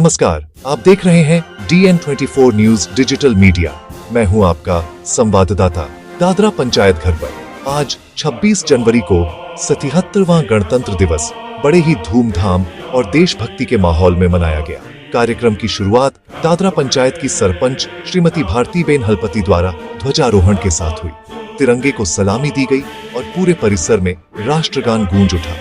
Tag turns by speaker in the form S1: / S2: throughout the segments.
S1: नमस्कार, आप देख रहे हैं DN24 न्यूज डिजिटल मीडिया। मैं हूं आपका संवाददाता। दादरा पंचायत घर पर आज 26 जनवरी को 77वां गणतंत्र दिवस बड़े ही धूमधाम और देशभक्ति के माहौल में मनाया गया। कार्यक्रम की शुरुआत दादरा पंचायत की सरपंच श्रीमती भारतीबेन हलपति द्वारा ध्वजारोहण के साथ हुई। तिरंगे को सलामी दी गई और पूरे परिसर में राष्ट्रगान गूंज उठा।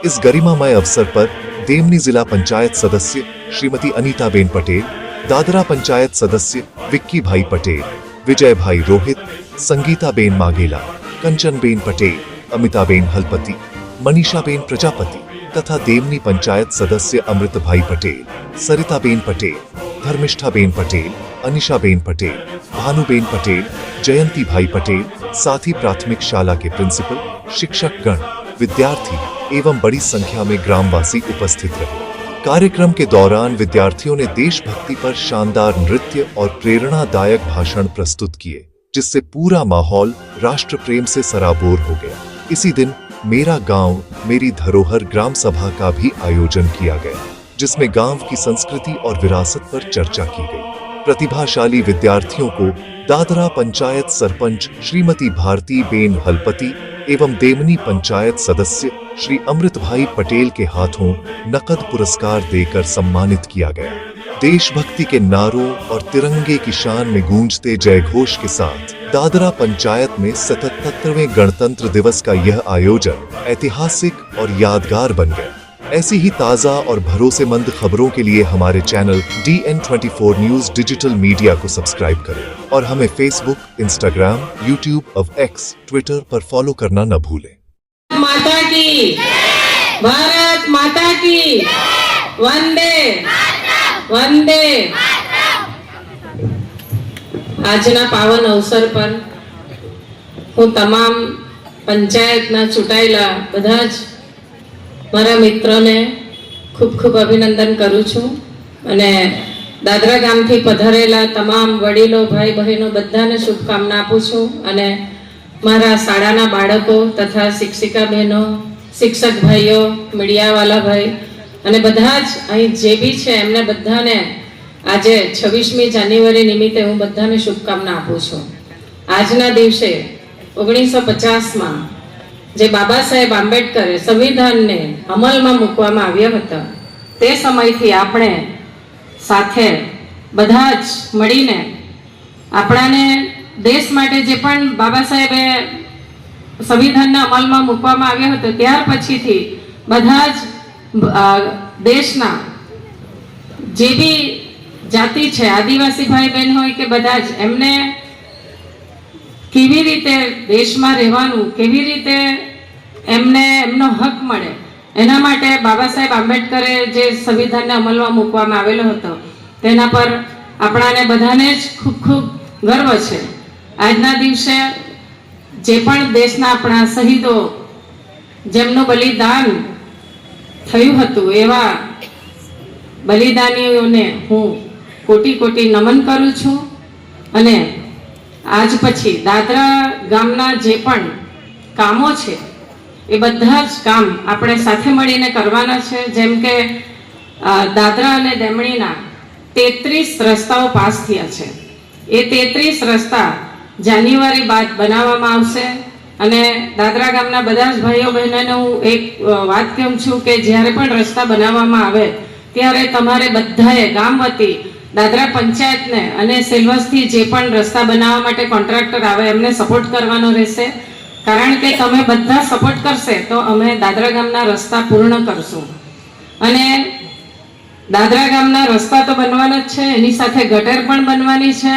S1: इस गरिमामय अवसर पर देमनी जिला पंचायत सदस्य श्रीमती अनीताबेन पटेल, दादरा पंचायत सदस्य विक्की भाई पटेल, विजय भाई रोहित, संगीताबेन मागेला, कंचनबेन पटेल, अमिताबेन हलपति, मनीषाबेन प्रजापति तथा देमनी पंचायत सदस्य अमृत भाई पटेल, सरिताबेन पटेल, धर्मिष्ठाबेन पटेल, अनिशाबेन पटेल, भानुबेन पटेल, जयंती भाई पटेल, साथ ही प्राथमिक शाला के प्रिंसिपल, शिक्षक गण, विद्यार्थी एवं बड़ी संख्या में ग्रामवासी उपस्थित रहे। कार्यक्रम के दौरान विद्यार्थियों ने देशभक्ति पर शानदार नृत्य और प्रेरणादायक भाषण प्रस्तुत किए, जिससे पूरा माहौल राष्ट्र प्रेम से सराबोर हो गया। इसी दिन मेरा गांव मेरी धरोहर ग्राम सभा का भी आयोजन किया गया, जिसमें गांव की संस्कृति और विरासत पर चर्चा की गई। प्रतिभाशाली विद्यार्थियों को दादरा पंचायत सरपंच श्रीमती भारतीबेन हलपति एवं देमनी पंचायत सदस्य श्री अमृत भाई पटेल के हाथों नकद पुरस्कार देकर सम्मानित किया गया। देशभक्ति के नारों और तिरंगे की शान में गूंजते जयघोष के साथ दादरा पंचायत में 77वें गणतंत्र दिवस का यह आयोजन ऐतिहासिक और यादगार बन गया। ऐसी ही ताज़ा और भरोसेमंद खबरों के लिए हमारे channel DN24 news digital media को सब्सक्राइब करें और हमें फेसबुक, इंस्टाग्राम, यूट्यूब और एक्स, ट्विटर पर फॉलो करना न भूलें।
S2: माता की, भारत माता की, वंदे वंदे। આજના પાવન અવસર પર હું તમામ પંચાયતના ચૂંટાયેલા બધા જ મારા મિત્રોને ખૂબ ખૂબ અભિનંદન કરું છું અને દાદરા ગામથી પધારેલા તમામ વડીલો, ભાઈ બહેનો બધાને શુભકામના આપું છું અને મારા શાળાના બાળકો તથા શિક્ષિકા બહેનો, શિક્ષક ભાઈઓ, મીડિયાવાલા ભાઈ અને બધા જ અહીં જે બી છે એમને બધાને આજે 26મી જાન્યુઆરી નિમિત્તે હું બધાને શુભકામના આપું છું। આજના દિવસે 1950માં જે બાબા સાહેબ આંબેડકરે સંવિધાનને અમલમાં મૂકવામાં આવ્યા હતા તે સમયથી આપણે સાથે બધા જ મળીને આપણાને દેશ માટે જે પણ બાબા સાહેબે સંવિધાનના અમલમાં મૂકવામાં આવ્યો હતો ત્યાર પછીથી બધા જ દેશના જે બી જાતિ છે, આદિવાસી ભાઈ બહેન હોય કે બધા જ એમને કેવી રીતે દેશમાં રહેવાનું, કેવી રીતે એમને એમનો હક મળે એના માટે બાબા સાહેબ આંબેડકરે જે સંવિધાનને અમલમાં મૂકવામાં આવેલો હતો તેના પર આપણાને બધાને જ ખૂબ ખૂબ ગર્વ છે। આજના દિવસે જે પણ દેશના આપણા શહીદો જેમનું બલિદાન થયું હતું એવા બલિદાનીઓને હું કોટી કોટી નમન કરું છું અને આજ પછી દાદરા ગામના જે પણ કામો છે એ બધા જ કામ આપણે સાથે મળીને કરવાના છે। જેમ કે દાદરા અને દેમણીના 33 રસ્તાઓ પાસ થયા છે। એ 33 રસ્તા જાન્યુઆરી બાદ બનાવવામાં આવશે અને દાદરા ગામના બધા જ ભાઈઓ બહેનોને હું એક વાત કહું છું કે જ્યારે પણ રસ્તા બનાવવામાં આવે ત્યારે તમારે બધાએ ગામ વતી દાદરા પંચાયતને અને સેલ્વસથી જે પણ રસ્તા બનાવવા માટે કોન્ટ્રાક્ટર આવે એમને સપોર્ટ કરવાનો રહેશે, કારણ કે તમે બધા સપોર્ટ કરશે તો અમે દાદરા ગામના રસ્તા પૂર્ણ કરશું। અને દાદરા ગામના રસ્તા તો બનવાના જ છે, એની સાથે ગટર પણ બનવાની છે।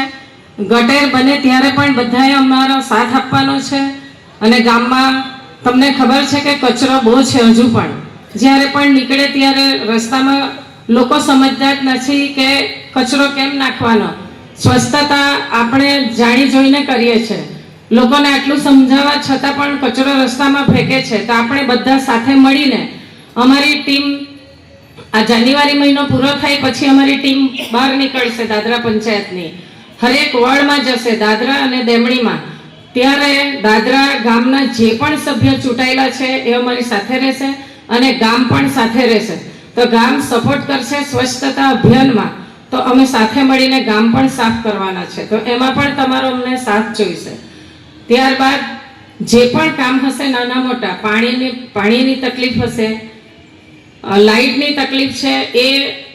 S2: ગટર બને ત્યારે પણ બધાએ અમારો સાથ આપવાનો છે અને ગામમાં તમને ખબર છે કે કચરો બહુ છે હજુ પણ, જ્યારે પણ નીકળે ત્યારે રસ્તામાં લોકો સમજતા જ નથી કે કચરો કેમ નાખવાનો। સ્વચ્છતા આપણે જાણી જોઈને કરીએ છીએ, લોકોને આટલું સમજાવવા છતાં પણ કચરો રસ્તામાં ફેંકે છે। તો આપણે બધા સાથે મળીને અમારી ટીમ આ જાન્યુઆરી મહિનો પૂરો થાય પછી અમારી ટીમ બહાર નીકળશે દાદરા પંચાયતની, હરેક વોર્ડમાં જશે દાદરા અને દેમણીમાં। ત્યારે દાદરા ગામના જે પણ સભ્યો ચૂંટાયેલા છે એ અમારી સાથે રહેશે અને ગામ પણ સાથે રહેશે। તો ગામ સપોર્ટ કરશે સ્વચ્છતા અભિયાનમાં, તો અમે સાથે મળીને ગામ પણ સાફ કરવાના છે, તો એમાં પણ તમારો અમને સાથ જોઈશે. ત્યારબાદ જે પણ કામ હશે નાના મોટા, પાણીની તકલીફ હશે, લાઇટની તકલીફ છે, એ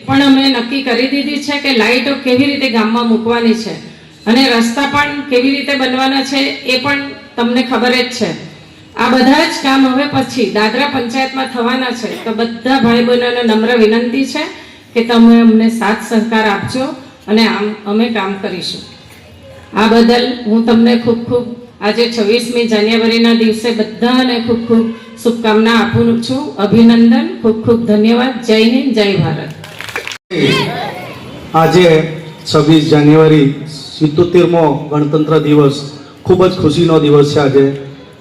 S2: પણ અમે નક્કી કરી દીધી છે કે લાઇટો કેવી રીતે ગામમાં મૂકવાની છે અને રસ્તા પણ કેવી રીતે બનવાના છે એ પણ તમને ખબર જ છે. આ બધા જ કામ હવે પછી દાદરા પંચાયતમાં થવાના છે, તો બધા ભાઈ બહેનોને નમ્ર વિનંતી છે કે તમે અમને સાથ સહકાર આપજો અને અમે કામ કરીશું. આ બદલ હું તમને ખૂબ ખૂબ આજે 26મી જાન્યુઆરીના દિવસે બધાને ખૂબ ખૂબ શુભકામના આપું છું. અભિનંદન, ખૂબ ખૂબ ધન્યવાદ. જય હિન્દ, જય ભારત.
S3: આજે 26 જાન્યુઆરી 77મો ગણતંત્ર દિવસ ખૂબ જ ખુશીનો દિવસ છે. આજે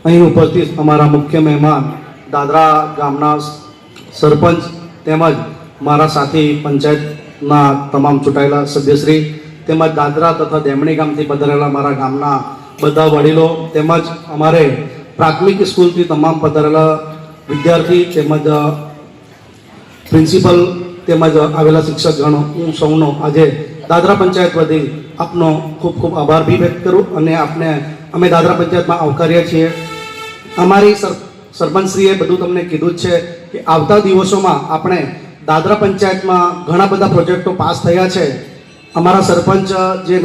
S3: અહીં ઉપસ્થિત અમારા મુખ્ય મહેમાન દાદરા ગામના સરપંચ તેમજ મારા સાથી પંચાયતના તમામ ચૂંટાયેલા સભ્યશ્રી તેમજ દાદરા તથા દેમણી ગામથી પધારેલા મારા ગામના બધા વડીલો તેમજ અમારે પ્રાથમિક સ્કૂલથી તમામ પધારેલા વિદ્યાર્થી તેમજ પ્રિન્સિપલ તેમજ આવેલા શિક્ષકગણો, હું સૌનો આજે દાદરા પંચાયત વતી આપનો ખૂબ ખૂબ આભાર બી વ્યક્ત કરું અને આપને અમે દાદરા પંચાયતમાં આવકારીએ છીએ. અમારી સરપંચશ્રીએ બધું તમને કીધું જ છે કે આવતા દિવસોમાં આપણે દાદરા પંચાયતમાં ઘણા બધા પ્રોજેક્ટો પાસ થયા છે. અમારા સરપંચ જે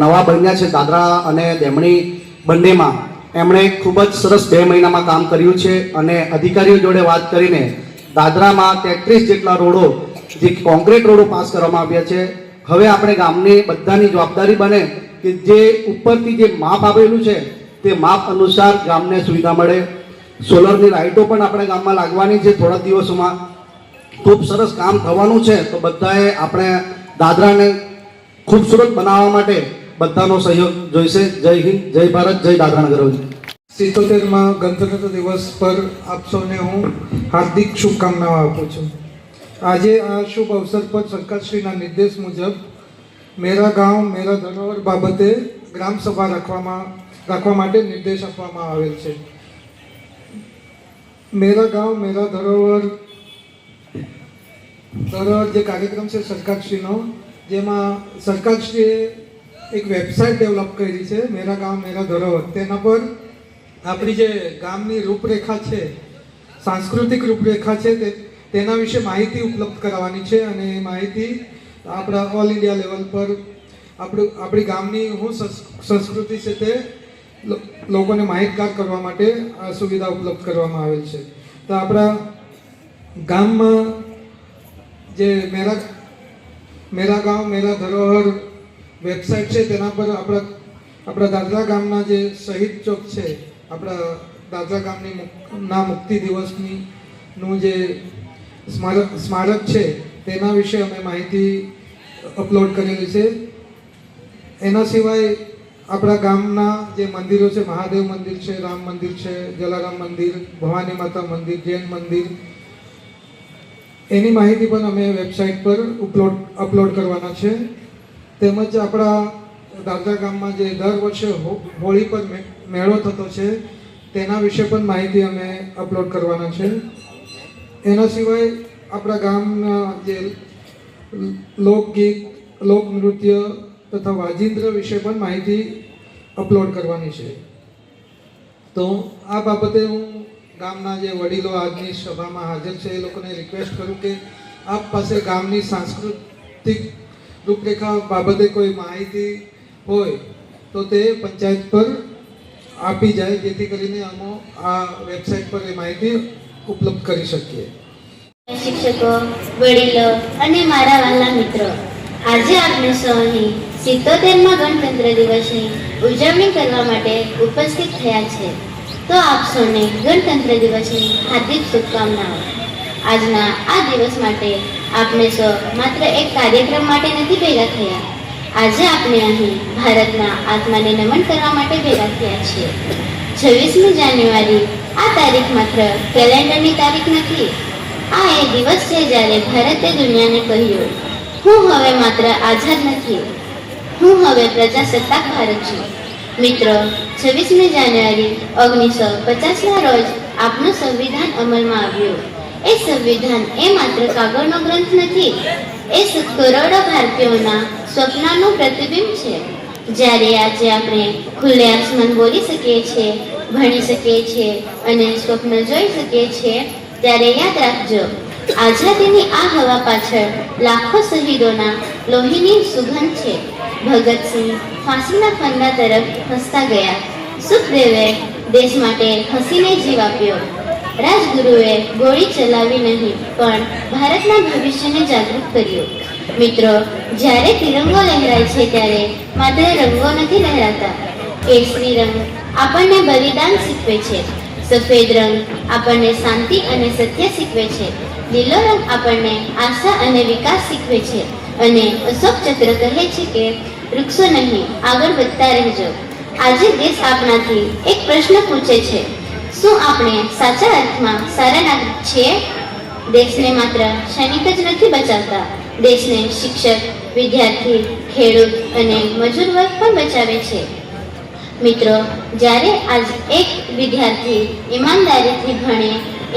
S3: નવા બન્યા છે દાદરા અને દેમણી બંનેમાં, એમણે ખૂબ જ સરસ 2 મહિનામાં કામ કર્યું છે અને અધિકારીઓ જોડે વાત કરીને દાદરામાં 33 જેટલા રોડો, જે કોન્ક્રીટ રોડો પાસ કરવામાં આવ્યા છે. હવે આપણે ગામની બધાની જવાબદારી બને કે જે ઉપરથી જે માપ આવેલું છે તે માપ અનુસાર ગામને સુવિધા મળે. સોલરની લાઇટો પણ આપણે ગામમાં લાગવાની છે થોડા દિવસોમાં. ખૂબ સરસ કામ થવાનું છે, તો બધાએ આપણે દાદરાને ખૂબસૂરત બનાવવા માટે બધાનો સહયોગ જોઈશે. જય હિન્દ, જય ભારત, જય દાદરાનગર હવેલી.
S4: 77માં ગણતંત્ર દિવસ પર આપ સૌને હું હાર્દિક શુભકામનાઓ આપું છું. આજે આ શુભ અવસર પર સરકારશ્રીના નિર્દેશ મુજબ મેરા ગાંવ મેરા ધરોહર બાબતે ગ્રામ સભા રાખવા માટે નિર્દેશ આપવામાં આવેલ છે. મેરા ગાંવ મેરા ધરોહર જે કાર્યક્રમ છે સરકારશ્રીનો, જેમાં સરકારશ્રીએ એક વેબસાઇટ ડેવલપ કરી છે મેરા ગાંવ મેરા ધરોહર. તેના પર આપણી જે ગામની રૂપરેખા છે, સાંસ્કૃતિક રૂપરેખા છે, તેના વિશે માહિતી ઉપલબ્ધ કરાવવાની છે અને એ માહિતી આપણા ઓલ ઇન્ડિયા લેવલ પર આપણી ગામની સંસ્કૃતિ છે તે લોકોને માહિતગાર કરવા માટે આ સુવિધા ઉપલબ્ધ કરવામાં આવેલ છે. તો આપણા ગામમાં જે મેરા ગાંવ મેરા ધરોહર વેબસાઇટ છે તેના પર આપણા દાદરા ગામના જે શહીદ ચોક છે, આપણા દાદરા ગામની મુક્તિ દિવસનું જે સ્મારક છે તેના વિશે અમે માહિતી અપલોડ કરેલી છે. એના સિવાય આપણા ગામના જે મંદિરો છે, મહાદેવ મંદિર છે, રામ મંદિર છે, જલારામ મંદિર, ભવાની માતા મંદિર, જૈન મંદિર, એની માહિતી પણ અમે વેબસાઇટ પર અપલોડ કરવાના છે. તેમજ આપણા દાદરા ગામમાં જે દર વર્ષે હોળી પર મેળો થતો છે તેના વિશે પણ માહિતી અમે અપલોડ કરવાના છે. એના સિવાય આપણા ગામના જે લોકગીત, લોકનૃત્ય તથા વાજિંત્ર વિશે પણ માહિતી અપલોડ કરવાની છે. તો આ બાબતે હું ગામના જે વડીલો આજની સભામાં હાજર છે એ લોકોને રિક્વેસ્ટ કરું કે આપ પાસે ગામની સાંસ્કૃતિક રૂપરેખા બાબતે કોઈ માહિતી હોય તો તે પંચાયત પર આપી જાય, જેથી કરીને અમે આ વેબસાઇટ પર એ માહિતી ઉપલબ્ધ કરી શકીએ.
S5: શિક્ષકો, વડીલો અને મારા વહાલા મિત્રો, આજે આપણે સૌ અહીં 77મા ગણતંત્ર દિવસની ઉજવણી કરવા માટે ઉપસ્થિત થયા છે. તો આપ સૌને ગણતંત્ર દિવસની હાર્દિક શુભકામનાઓ. આજના આ દિવસ માટે આપણે સૌ માત્ર એક કાર્યક્રમ માટે નથી ભેગા થયા. આજે આપણે અહીં ભારતના આત્માને નમન કરવા માટે ભેગા થયા છીએ. 26મી જાન્યુઆરી આ તારીખ માત્ર કેલેન્ડરની તારીખ નથી. આ એ દિવસ છે જ્યારે ભારતે દુનિયાને કહ્યું, હું હવે માત્ર આઝાદ નથી, હું હવે પ્રજાસત્તાક ભારત છું. મિત્રો, 26મી જાન્યુઆરી 1950ના રોજ આપનું સંવિધાન અમલમાં આવ્યું. એ સંવિધાન એ માત્ર કાગળનો ગ્રંથ નથી, એ કરોડો ભારતીયોના સ્વપ્નનું પ્રતિબિંબ છે. જ્યારે આજે આપણે ખુલ્લે આસમાન બોલી શકીએ છીએ, ભણી શકીએ છીએ અને સ્વપ્ન જોઈ શકીએ છીએ, ત્યારે યાદ રાખજો, આઝાદીની આ હવા પાછળ લાખો શહીદોના લોહીની સુગંધ છે. ભગતસિંહ ફાંસીના ફંદા તરફ હસતા ગયા, સુખદેવે દેશ માટે હસીને જીવ આપ્યો, રાજગુરુએ ગોળી ચલાવી નહીં પણ ભારતના ભવિષ્યને જાગૃત કર્યું. મિત્રો, જ્યારે તિરંગો લહેરાય છે ત્યારે માત્ર રંગો નથી લહેરાતા. કેસરી રંગ આપણને બલિદાન શીખવે છે, સફેદ રંગ આપણને શાંતિ અને સત્ય શીખવે છે, લીલો રંગ આપણને આશા અને વિકાસ શીખવે છે, અને અશોક ચક્ર કહે છે કે વૃક્ષો નહીં, આગળ વધતા રહેજો. આજે દેશ આપણાથી એક પ્રશ્ન પૂછે છે, શું આપણે સાચા અર્થમાં સારા નાગરિક છીએ? દેશને માત્ર સૈનિક જ નથી બચાવતા, દેશને શિક્ષક, વિદ્યાર્થી, ખેડૂત અને મજૂર વર્ગ પણ બચાવે છે. મિત્રો, જ્યારે આજ એક વિદ્યાર્થી ઈમાનદારીથી ભણે,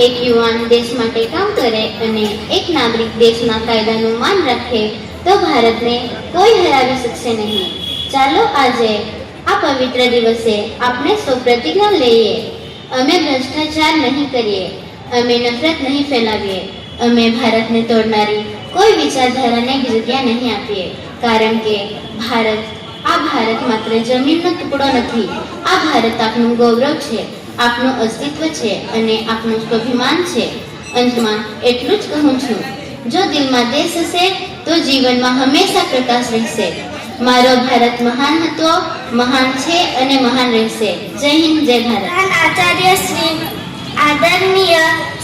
S5: એક યુવાન દેશ માટે કામ કરે અને એક નાગરિક દેશના કાયદાનું માન રાખે, તો ભારતને કોઈ હરાવી શકશે નહીં. ચાલો આજે આ પવિત્ર દિવસે આપણે સૌ પ્રતિજ્ઞા લઈએ, અમે ભ્રષ્ટાચાર નહીં કરીએ, અમે નફરત નહીં ફેલાવીએ, અમે ભારતને તોડનારી કોઈ વિચારધારાને જગ્યા નહીં આપીએ. કારણ કે આ ભારત માત્ર જમીનનો ટુકડો નથી, આ ભારત આપનું ગૌરવ છે, આપનું અસ્તિત્વ છે અને આપનું સ્વાભિમાન છે. અંતમાં એટલું જ કહું છું, જો દિલમાં દેશ હશે તો જીવનમાં હંમેશા પ્રકાશ રહેશે. મારો ભારત મહાન હતો, મહાન છે અને મહાન રહેશે. જય હિન્દ, જય ભારત.
S6: आचार्य श्री आदरणीय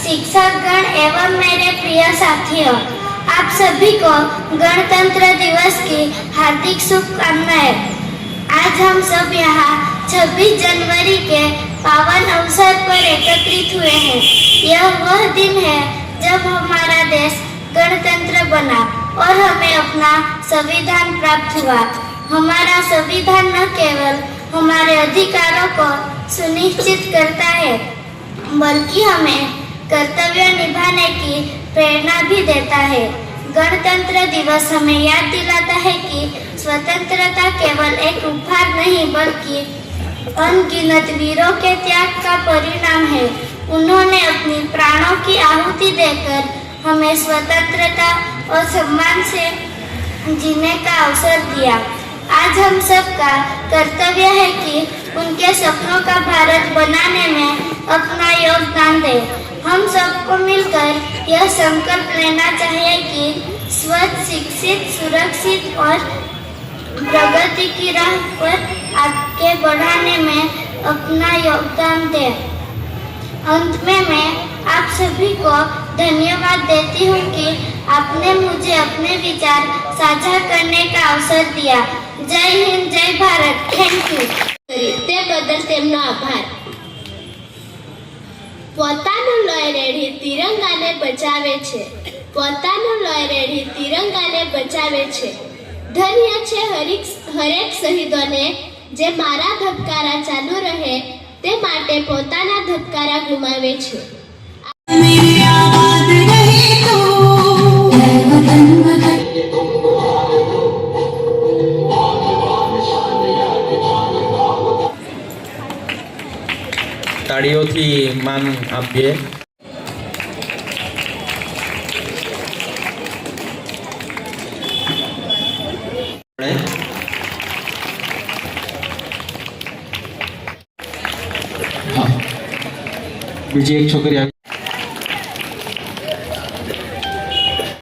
S6: शिक्षकगण एवं मेरे प्रिय साथियों, आप सभी को गणतंत्र दिवस की हार्दिक शुभकामनाएं। आज हम सब यहाँ 26 जनवरी के पावन अवसर पर एकत्रित हुए हैं। यह वह दिन है जब हमारा देश गणतंत्र बना और हमें अपना संविधान प्राप्त हुआ। हमारा संविधान न केवल हमारे अधिकारों को सुनिश्चित करता है, बल्कि हमें कर्तव्य निभाने की प्रेरणा भी देता है। गणतंत्र दिवस हमें याद दिलाता है कि स्वतंत्रता केवल एक उपहार नहीं, बल्कि अनगिनत वीरों के त्याग का परिणाम है। उन्होंने अपनी प्राणों की आहुति देकर हमें स्वतंत्रता और सम्मान से जीने का अवसर दिया। आज हम सबका कर्तव्य है कि उनके सपनों का भारत बनाने में अपना योगदान दें। हम सबको मिलकर यह संकल्प लेना चाहिए कि स्वच्छ, शिक्षित, सुरक्षित और प्रगति की राह पर आगे बढ़ाने में अपना योगदान दें। अंत में मैं आप सभी को धन्यवाद देती हूँ कि आपने मुझे अपने विचार साझा करने का अवसर दिया। जय हिंद, जय भारत. Thank you.
S5: તે બદલ તેમનો આભાર. પોતાનું લોહી રેડી તિરંગાને બચાવે છે, પોતાનું લોહી રેડી તિરંગાને બચાવે છે. ધન્ય છે હરેક શહીદોને જે મારા ધબકારા ચાલુ રહે તે માટે પોતાના ધબકારા ગુમાવે છે.
S7: તાળીઓથી માન આપીએ. બીજી એક છોકરી